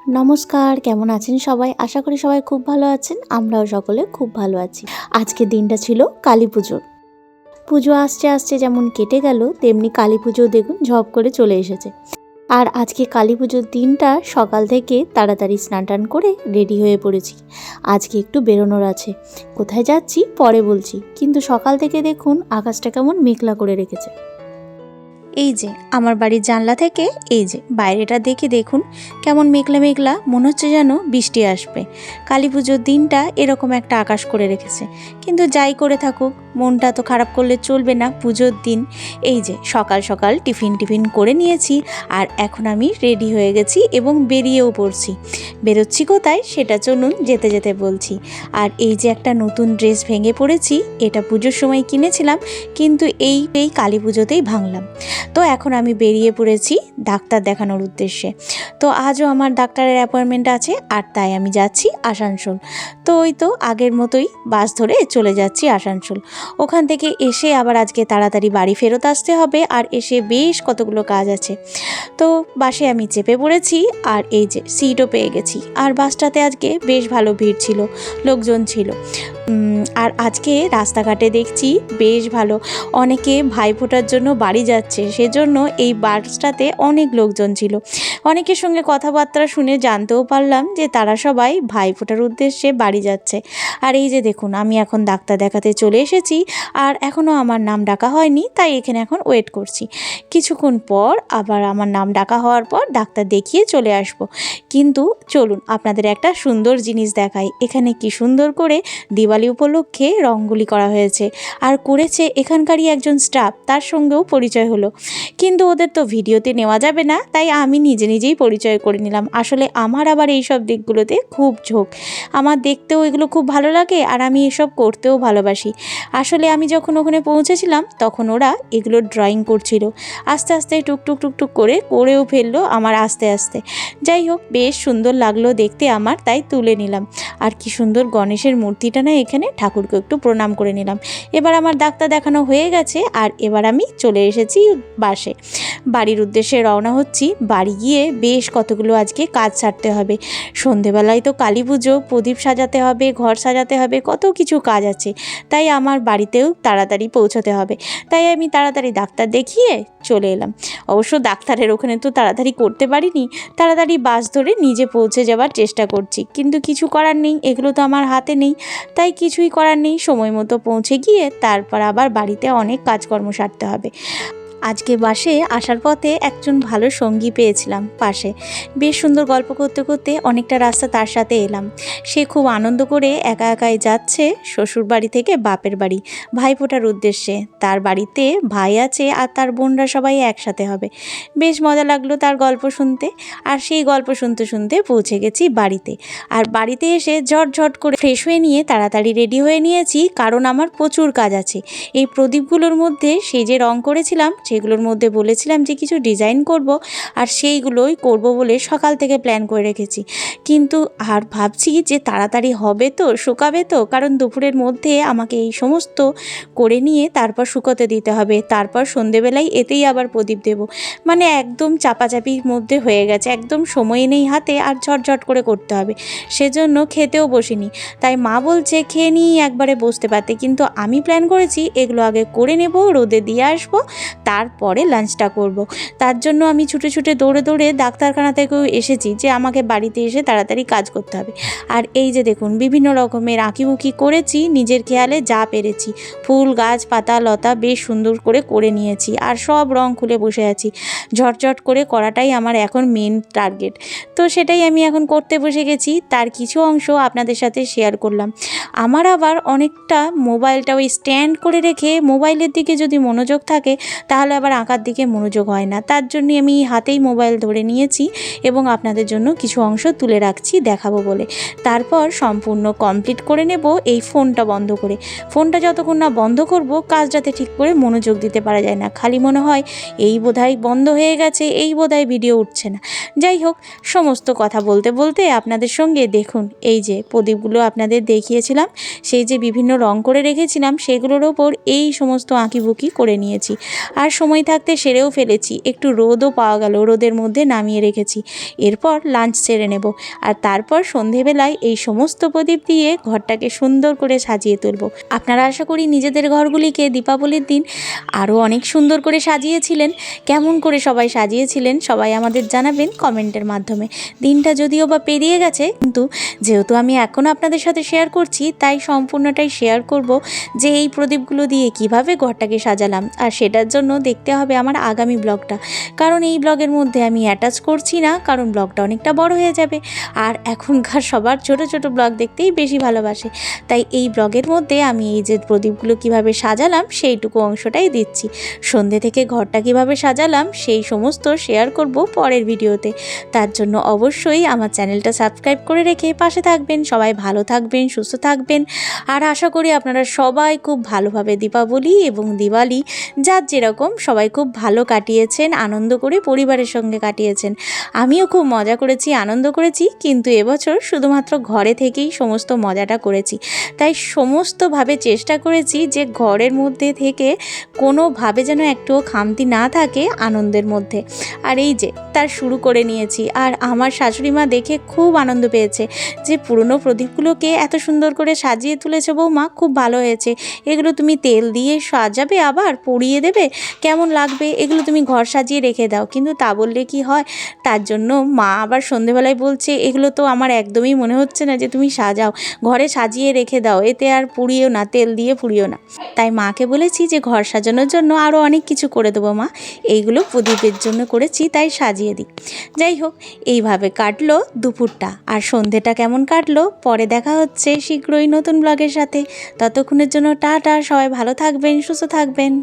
নমস্কার, কেমন আছেন সবাই? আশা করি সবাই খুব ভালো আছেন। আমরাও সকলে খুব ভালো আছি। আজকের দিনটা ছিল কালী পুজোর। পুজো আসতে আসতে যেমন কেটে গেল, তেমনি কালী পুজোও দেখুন ঝপ করে চলে এসেছে। আর আজকে কালী পুজোর দিনটা সকাল থেকে তাড়াতাড়ি স্নান টান করে রেডি হয়ে পড়েছি। আজকে একটু বেরোনোর আছে। কোথায় যাচ্ছি পরে বলছি, কিন্তু সকাল থেকে দেখুন আকাশটা কেমন মেঘলা করে রেখেছে। এই যে আমার বাড়ির জানলা থেকে এই যে বাইরেটা দেখে দেখুন কেমন মেঘলা মেঘলা, মনে হচ্ছে যেন বৃষ্টি আসবে। কালী পুজোর দিনটা এরকম একটা আকাশ করে রেখেছে, কিন্তু যাই করে থাকুক মনটা তো খারাপ করলে চলবে না। পুজোর দিন এই যে সকাল সকাল টিফিন করে নিয়েছি, আর এখন আমি রেডি হয়ে গেছি এবং বেরিয়েও পড়ছি। বেরোচ্ছি কোথায় সেটা চলুন যেতে যেতে বলছি। আর এই যে একটা নতুন ড্রেস ভেঙে পড়েছি, এটা পুজোর সময় কিনেছিলাম, কিন্তু এই কালী পুজোতেই ভাঙলাম। তো এখন আমি বেরিয়ে পড়েছি ডাক্তার দেখানোর উদ্দেশ্যে। তো আজও আমার ডাক্তারের অ্যাপয়েন্টমেন্ট আছে, আর তাই আমি যাচ্ছি আসানসোল। তো ওই তো আগের মতোই বাস ধরে চলে যাচ্ছি আসানসোল। ওখান থেকে এসে আবার আজকে তাড়াতাড়ি বাড়ি ফেরত আসতে হবে, আর এসে বেশ কতগুলো কাজ আছে। তো বাসে আমি চেপে পড়েছি, আর এই যে সিটও পেয়ে গেছি। আর বাসটাতে আজকে বেশ ভালো ভিড় ছিল, লোকজন ছিল। আর আজকে রাস্তাঘাটে দেখছি বেশ ভালো, অনেকে ভাইফোঁটার জন্য বাড়ি যাচ্ছে, সেজন্য এই বাসটাতে অনেক লোকজন ছিল। অনেকের সঙ্গে কথাবার্তা শুনে জানতেও পারলাম যে তারা সবাই ভাইফোঁটার উদ্দেশ্যে বাড়ি যাচ্ছে। আর এই যে দেখুন আমি এখন ডাক্তার দেখাতে চলে এসেছি, আর এখনও আমার নাম ডাকা হয়নি, তাই এখানে এখন ওয়েট করছি। কিছুক্ষণ পর আবার আমার নাম ডাকা হওয়ার পর ডাক্তার দেখিয়ে চলে আসব। কিন্তু চলুন আপনাদের একটা সুন্দর জিনিস দেখাই। এখানে কি সুন্দর করে দিওয়ালি উপলক্ষে রঙ্গোলি করা হয়েছে, আর করেছে এখানকারই একজন স্টাফ, তার সঙ্গেও পরিচয় হলো। কিন্তু ওদের তো ভিডিওতে নেওয়া যাবে না, তাই আমি নিজেই পরিচয় করে নিলাম। আসলে আমার আবার এইসব দিকগুলোতে খুব ঝোঁক, আমার দেখতেও এগুলো খুব ভালো লাগে, আর আমি এসব করতেও ভালোবাসি। আসলে আমি যখন ওখানে পৌঁছেছিলাম তখন ওরা এগুলো ড্রয়িং করছিল, আস্তে আস্তে টুকটুক করেও ফেললো আমার আস্তে আস্তে। যাই হোক, বেশ সুন্দর লাগলো দেখতে আমার, তাই তুলে নিলাম। আর কি সুন্দর গণেশের মূর্তিটা না, এখানে ঠাকুরকে একটু প্রণাম করে নিলাম। এবার আমার ডাক্তার দেখানো হয়ে গেছে, আর এবার আমি চলে এসেছি বাসে। বাড়ির উদ্দেশ্যে রওনা হচ্ছি। বাড়ি গিয়ে বেশ কতগুলো আজকে কাজ সারতে হবে। সন্ধেবেলায় তো কালী পুজো, প্রদীপ সাজাতে হবে, ঘর সাজাতে হবে, কত কিছু কাজ আছে, তাই আমার বাড়িতেও তাড়াতাড়ি পৌঁছতে হবে। তাই আমি তাড়াতাড়ি ডাক্তার দেখিয়ে চলে এলাম। অবশ্য ডাক্তারের ওখানে তো তাড়াতাড়ি করতে পারিনি, তাড়াতাড়ি বাস ধরে নিজে পৌঁছে যাওয়ার চেষ্টা করছি, কিন্তু কিছু করার নেই, এগুলো তো আমার হাতে নেই। তাই কিছুই করার নেই, সময় মতো পৌঁছে গিয়ে তারপর আবার বাড়িতে অনেক কাজকর্ম সারতে হবে। আজকে বাসে আসার পথে একজন ভালো সঙ্গী পেয়েছিলাম পাশে, বেশ সুন্দর গল্প করতে করতে অনেকটা রাস্তা তার সাথে এলাম। সে খুব আনন্দ করে একা একাই যাচ্ছে শ্বশুর বাড়ি থেকে বাপের বাড়ি ভাইফোঁটার উদ্দেশ্যে। তার বাড়িতে ভাই আছে, আর তার বোনরা সবাই একসাথে হবে। বেশ মজা লাগলো তার গল্প শুনতে। আর সেই গল্প শুনতে শুনতে পৌঁছে গেছি বাড়িতে। আর বাড়িতে এসে ঝট করে ফ্রেশ হয়ে নিয়ে তাড়াতাড়ি রেডি হয়ে নিয়েছি, কারণ আমার প্রচুর কাজ আছে। এই প্রদীপগুলোর মধ্যে সেই যে রং করেছিলাম, সেগুলোর মধ্যে বলেছিলাম যে কিছু ডিজাইন করব, আর সেইগুলোই করব বলে সকাল থেকে প্ল্যান করে রেখেছি। কিন্তু আর ভাবছি যে তাড়াতাড়ি হবে তো, শুকাবে তো, কারণ দুপুরের মধ্যে আমাকে এই সমস্ত করে নিয়ে তারপর শুকোতে দিতে হবে। তারপর সন্ধেবেলায় এতেই আবার প্রদীপ দেব। মানে একদম চাপাচাপির মধ্যে হয়ে গেছে, একদম সময় নেই হাতে, আর ঝটঝট করে করতে হবে। সেজন্য খেতেও বসিনি। তাই মা বলছে খেয়ে নিয়ে একবারে বসতে পারতে, কিন্তু আমি প্ল্যান করেছি এগুলো আগে করে নেব, রোদে দিয়ে আসবো, তারপরে লাঞ্চটা করব। তার জন্য আমি ছুটে দৌড়ে ডাক্তারখানা থেকেও এসেছি যে আমাকে বাড়িতে এসে তাড়াতাড়ি কাজ করতে হবে। আর এই যে দেখুন বিভিন্ন রকমের আঁকিবুকি করেছি, নিজের খেয়ালে যা পেরেছি। ফুল গাছ পাতা লতা বেশ সুন্দর করে নিয়েছি, আর সব রং খুলে বসে আছি। ঝটঝট করে করাটাই আমার এখন মেন টার্গেট। তো সেটাই আমি এখন করতে বসে গেছি। তার কিছু অংশ আপনাদের সাথে শেয়ার করলাম। আমার আবার অনেকটা মোবাইলটা ওই স্ট্যান্ড করে রেখে মোবাইলের দিকে যদি মনোযোগ থাকে, তাহলে আবার আঁকার দিকে মনোযোগ হয় না। তার জন্য আমি হাতেই মোবাইল ধরে নিয়েছি এবং আপনাদের জন্য কিছু অংশ তুলে রাখছি দেখাবো বলে। তারপর সম্পূর্ণ কমপ্লিট করে নেব এই ফোনটা বন্ধ করে। ফোনটা যতক্ষণ না বন্ধ করব, কাজটাতে ঠিক করে মনোযোগ দিতে পারা যায় না। খালি মনে হয় এই বোধহয় বন্ধ হয়ে গেছে, এই বোধহয় ভিডিও উঠছে না। যাই হোক, সমস্ত কথা বলতে বলতে আপনাদের সঙ্গে দেখুন এই যে প্রদীপগুলো আপনাদের দেখিয়েছিলাম, সেই যে বিভিন্ন রং করে রেখেছিলাম, সেগুলোর ওপর এই সমস্ত আঁকিবুকি করে নিয়েছি। আর সময় থাকতে সেরেও ফেলেছি, একটু রোদও পাওয়া গেল, রোদের মধ্যে নামিয়ে রেখেছি। এরপর লাঞ্চ সেরে নেব, আর তারপর সন্ধেবেলায় এই সমস্ত প্রদীপ দিয়ে ঘরটাকে সুন্দর করে সাজিয়ে তুলব। আপনারা আশা করি নিজেদের ঘরগুলিকে দীপাবলির দিন আরও অনেক সুন্দর করে সাজিয়েছিলেন। কেমন করে সবাই সাজিয়েছিলেন সবাই আমাদের জানাবেন কমেন্টের মাধ্যমে। দিনটা যদিও বা পেরিয়ে গেছে, কিন্তু যেহেতু আমি এখন আপনাদের সাথে শেয়ার করছি, তাই সম্পূর্ণটাই শেয়ার করব যে এই প্রদীপগুলো দিয়ে কিভাবে ঘরটাকে সাজালাম। আর সেটার জন্য দেখতে হবে আমার আগামী ব্লগটা, কারণ এই ব্লগের মধ্যে আমি অ্যাটাচ করছি না, কারণ ব্লগটা অনেকটা বড় হয়ে যাবে। আর এখনকার সবার ছোট ছোট ব্লগ দেখতেই বেশি ভালোবাসে, তাই এই ব্লগের মধ্যে আমি এই যে প্রদীপগুলো কিভাবে সাজালাম সেইটুকু অংশটাই দিচ্ছি। সন্ধ্যে থেকে ঘরটা কিভাবে সাজালাম সেই সমস্ত শেয়ার করব পরের ভিডিওতে। তার জন্য অবশ্যই আমার চ্যানেলটা সাবস্ক্রাইব করে রেখে পাশে থাকবেন। সবাই ভালো থাকবেন, সুস্থ থাকবেন, আর আশা করি আপনারা সবাই খুব ভালোভাবে দীপাবলি এবং দিওয়ালি যার যেরকম সবাই খুব ভালো কাটিয়েছেন, আনন্দ করে পরিবারের সঙ্গে কাটিয়েছেন। আমিও খুব মজা করেছি, আনন্দ করেছি, কিন্তু এবছর শুধুমাত্র ঘরে থেকেই সমস্ত মজাটা করেছি। তাই সমস্তভাবে চেষ্টা করেছি যে ঘরের মধ্যে থেকে কোনোভাবে যেন একটুও খামতি না থাকে আনন্দের মধ্যে। আর এই যে তার শুরু করে নিয়েছি, আর আমার শাশুড়ি মা দেখে খুব আনন্দ পেয়েছে যে পুরনো প্রদীপগুলোকে এত সুন্দর করে সাজিয়ে তুলেছে বৌমা, খুব ভালো হয়েছে। এগুলো তুমি তেল দিয়ে সাজাবে, আবার পুড়িয়ে দেবে, কেমন লাগবে, এগুলো তুমি ঘর সাজিয়ে রেখে দাও। কিন্তু তা বললে কি হয়, তার জন্য মা আবার সন্ধেবেলায় বলছে এগুলো তো আমার একদমই মনে হচ্ছে না যে তুমি সাজাও, ঘরে সাজিয়ে রেখে দাও, এতে আর পুড়িও না, তেল দিয়ে পুড়িও না। তাই মাকে বলেছি যে ঘর সাজানোর জন্য আরও অনেক কিছু করে দেবো মা, এইগুলো প্রদীপের জন্য করেছি তাই সাজিয়ে দিই। যাই হোক, এইভাবে কাটলো দুপুরটা, আর সন্ধেটা কেমন কাটলো পরে দেখা হচ্ছে শীঘ্রই নতুন ব্লগের সাথে। ততক্ষণের জন্য টাটা, সবাই ভালো থাকবেন, সুস্থ থাকবেন।